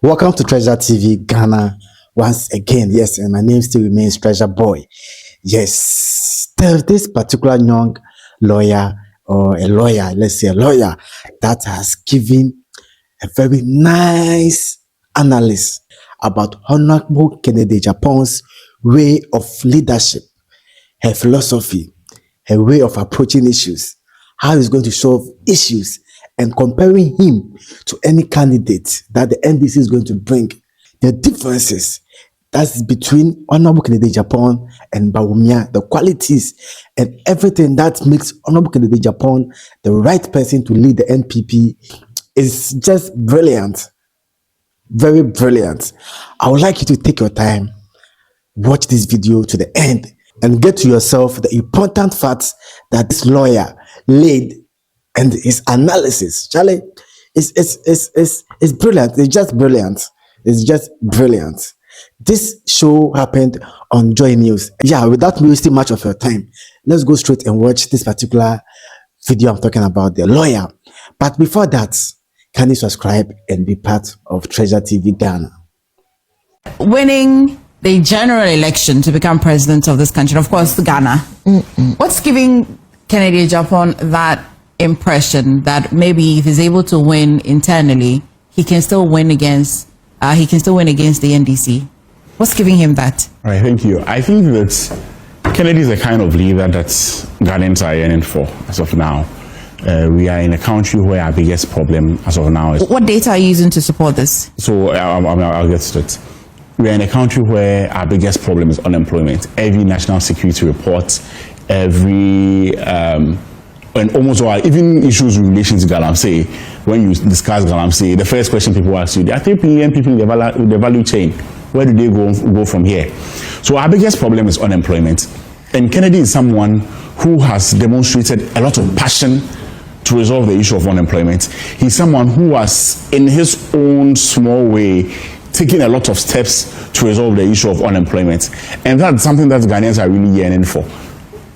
Welcome to Treasure TV Ghana once again. Yes, and my name still remains Treasure Boy. Yes, this particular young lawyer, or a lawyer, let's say a lawyer, that has given a very nice analysis about Honorable Kennedy Agyapong's way of leadership, her philosophy, her way of approaching issues, how he's going to solve issues, and comparing him to any candidate that the NDC is going to bring. The differences that's between Honorable Kennedy Agyapong and Bawumia, the qualities and everything that makes Honorable Kennedy Agyapong the right person to lead the NPP is just brilliant. Very brilliant. I would like you to take your time, watch this video to the end, and get to yourself the important facts that this lawyer laid and his analysis. Charlie, it's brilliant. It's just brilliant. It's just brilliant. This show happened on Joy News. Yeah, without wasting much of your time, let's go straight and watch this particular video I'm talking about, the lawyer. But before that, can you subscribe and be part of Treasure TV Ghana? Winning the general election to become president of this country, of course, Ghana. What's giving Kennedy Agyapong that impression that maybe if he's able to win internally, he can still win against the NDC? What's giving him that? All right, thank you. I think that Kennedy is the kind of leader that Ghanaians are yearning for as of now. We are in a country where our biggest problem as of now is... What data are you using to support this? So I'll get to it. We are in a country where our biggest problem is unemployment. Every national security report, and almost all, even issues with relation to Galamsey, when you discuss Galamsey, the first question people ask you, there are 3 billion people in the value chain. Where do they go from here? So our biggest problem is unemployment. And Kennedy is someone who has demonstrated a lot of passion to resolve the issue of unemployment. He's someone who has, in his own small way, taken a lot of steps to resolve the issue of unemployment. And that's something that Ghanaians are really yearning for.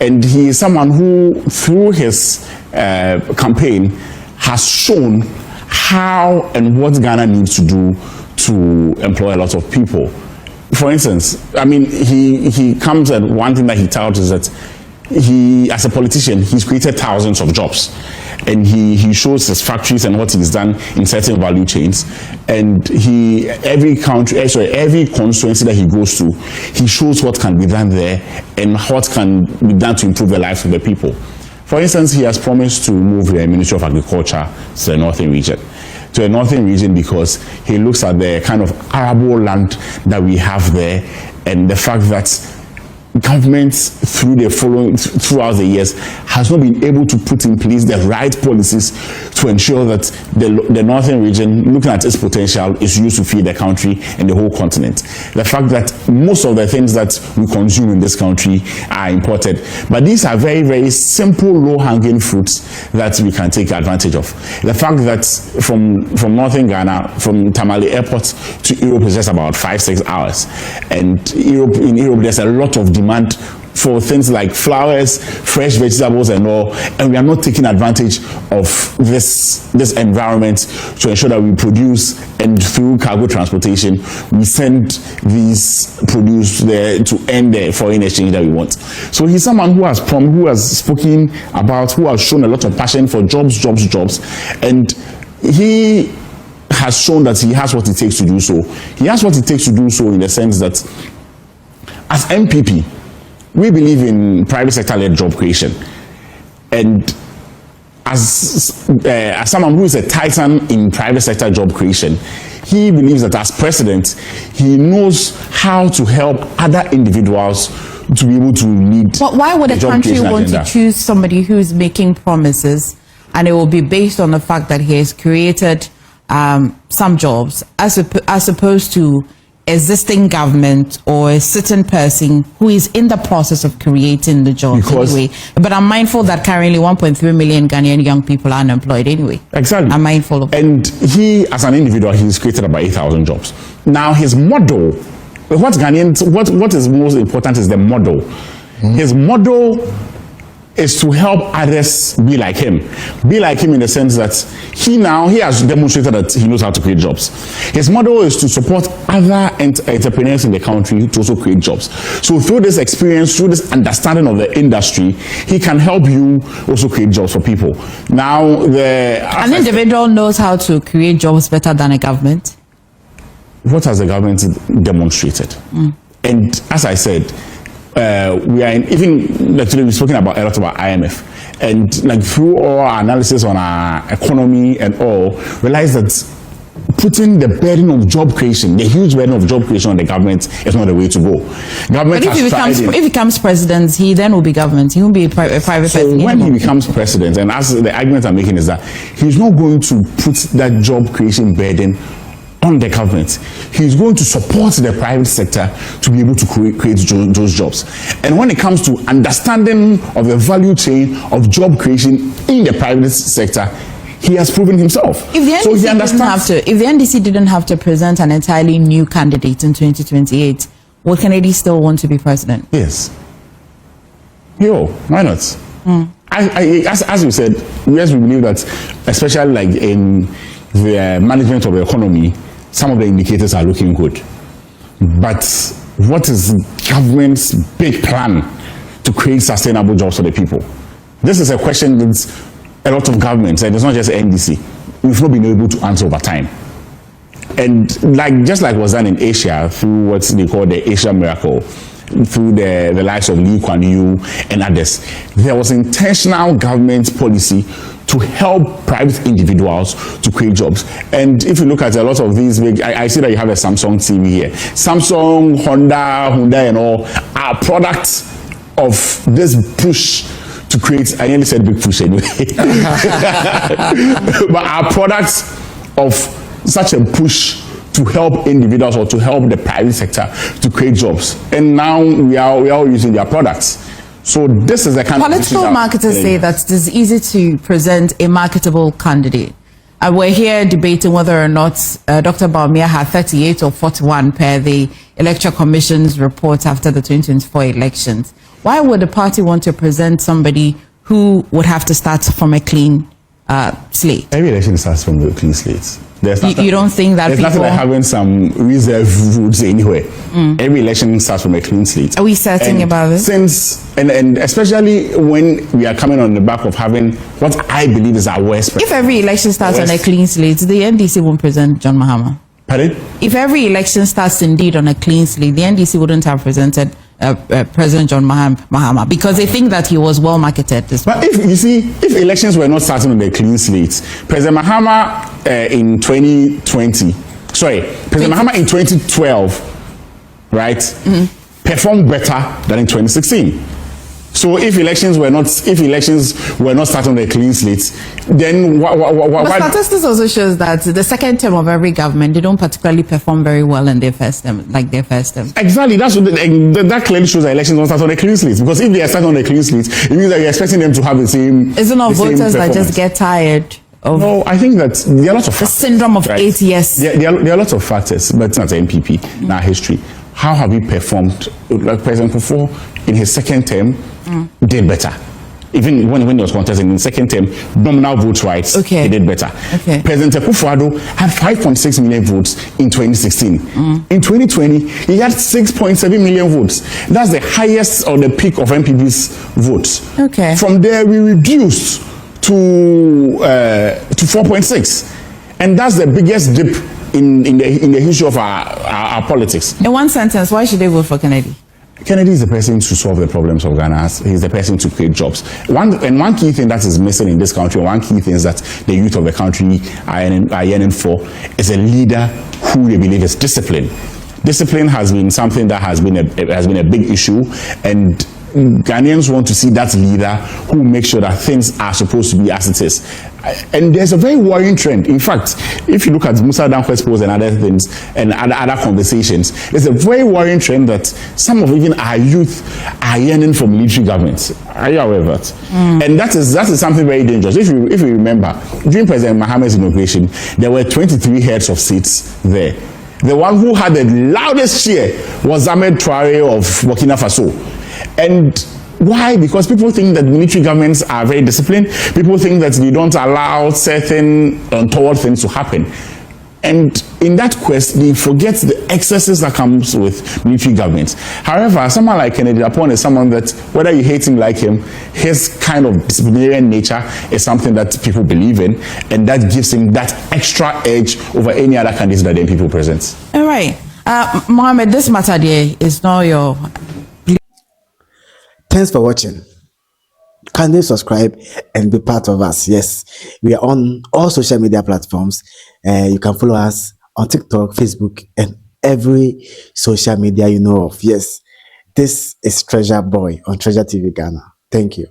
And he is someone who, through his campaign, has shown how and what Ghana needs to do to employ a lot of people. For instance, I mean, he comes at one thing that he touts is that he, as a politician, he's created thousands of jobs. And he shows his factories and what he's done in certain value chains. And every constituency that he goes to, he shows what can be done there and what can be done to improve the lives of the people. For instance, he has promised to move the Ministry of Agriculture to the northern region. To the northern region because he looks at the kind of arable land that we have there and the fact that governments throughout the years has not been able to put in place the right policies to ensure that the northern region, looking at its potential, is used to feed the country and the whole continent. The fact that most of the things that we consume in this country are imported, but these are very, very simple, low-hanging fruits that we can take advantage of. The fact that from northern Ghana, from Tamale Airport to Europe is just about 5-6 hours, and in Europe there's a lot of demand for things like flowers, fresh vegetables and all, and we are not taking advantage of this environment to ensure that we produce, and through cargo transportation we send these produce there to end the foreign exchange that we want. So he's someone who has spoken about, who has shown a lot of passion for jobs, and he has shown that he has what it takes to do so. He has what it takes to do so in the sense that as NPP, we believe in private sector-led job creation. And as someone who is a titan in private sector job creation, he believes that as president, he knows how to help other individuals to be able to lead. But why would a country want to choose somebody who's making promises and it will be based on the fact that he has created some jobs as opposed to existing government or a certain person who is in the process of creating the jobs anyway? But I'm mindful that currently 1.3 million Ghanaian young people are unemployed anyway. Exactly. I'm mindful of that. And he, as an individual, he's created about 8,000 jobs. Now his model, what is most important is the model. His model is to help others be like him. Be like him in the sense that he has demonstrated that he knows how to create jobs. His model is to support other entrepreneurs in the country to also create jobs. So through this experience, through this understanding of the industry, he can help you also create jobs for people. Now, an individual knows how to create jobs better than a government. What has the government demonstrated? And as I said, we are we've spoken about a lot about IMF, and like through all our analysis on our economy and all, realize that putting the burden of job creation, the huge burden of job creation on the government is not the way to go. Government but if he becomes president, he then will be government. He won't be a private person. So when he becomes president, and as the argument I'm making is that he's not going to put that job creation burden on the government. He's going to support the private sector to be able to create those jobs. And when it comes to understanding of the value chain of job creation in the private sector, he has proven himself. If the NDC didn't have to present an entirely new candidate in 2028, would Kennedy still want to be president? Yes. Why not? As you said, yes, we believe that, especially like in the management of the economy, some of the indicators are looking good. But what is government's big plan to create sustainable jobs for the people? This is a question that a lot of governments, and it's not just NDC, we've not been able to answer over time. And just like was done in Asia through what they call the Asia Miracle, through the likes of Lee Kuan Yew and others, there was intentional government policy to help private individuals to create jobs. And if you look at a lot of these big, I see that you have a Samsung TV here. Samsung, Hyundai and all are products of this push to create, I nearly said big push anyway, but are products of such a push to help individuals or to help the private sector to create jobs. And now we are all using their products. So this is the kind political of marketers say that it is easy to present a marketable candidate. We're here debating whether or not Dr. Bawumia had 38 or 41 per the Electoral Commission's report after the 2024 elections. Why would the party want to present somebody who would have to start from a clean slate? Every election starts from a clean slate. You don't think that there's nothing like having some reserve votes anywhere. Every election starts from a clean slate. Are we certain about this? And especially when we are coming on the back of having what I believe is our worst. If every election starts on a clean slate, the NDC won't present John Mahama. Pardon? If every election starts indeed on a clean slate, the NDC wouldn't have presented President John Mahama because they think that he was well marketed. But if elections were not starting on a clean slate, President Mahama in 2012, right, performed better than in 2016. So if elections were not starting on a clean slate, then But statistics also shows that the second term of every government, they don't particularly perform very well in their first term, Exactly. That clearly shows that elections don't start on a clean slate. Because if they are starting on a clean slate, it means that you're expecting them to have the same. Isn't it voters that just get tired of? No, I think that there are lots of factors. The syndrome of 8 years. There are lots of factors, but it's not NPP in our history. How have we performed? Like President Kufuor in his second term did better. Even when he was contesting in the second term, nominal vote rights, he did better. President Akufo-Addo had 5.6 million votes in 2016. In 2020, he had 6.7 million votes. That's the highest or the peak of NPP's votes. From there, we reduced to 4.6, and that's the biggest dip in the history of our politics. In one sentence, why should they vote for Kennedy? Kennedy is the person to solve the problems of Ghana. He's the person to create jobs. One key thing that is missing in this country, one key thing is that the youth of the country are yearning for is a leader who they believe is disciplined. Discipline has been something that has been a big issue, and Ghanaians want to see that leader who makes sure that things are supposed to be as it is. And there's a very worrying trend. In fact, if you look at Musa Danquest's post and other things and other conversations, there's a very worrying trend that some of even our youth are yearning for military governments. Are you aware of that? And that is something very dangerous. If you remember, during President Mahama's inauguration, there were 23 heads of states there. The one who had the loudest cheer was Ahmed Traore of Burkina Faso. And Why? Because people think that military governments are very disciplined. People think that they don't allow certain untoward things to happen. And in that quest, they forget the excesses that comes with military governments. However, someone like Kennedy Agyapong is someone that, whether you hate him, like him, his kind of disciplinarian nature is something that people believe in, and that gives him that extra edge over any other candidate that the NPP presents. All right. Mohammed, this matter there is not your... Thanks for watching. Kindly subscribe and be part of us. Yes, we are on all social media platforms. You can follow us on TikTok, Facebook, and every social media you know of. Yes, this is Treasure Boy on Treasure TV Ghana. Thank you.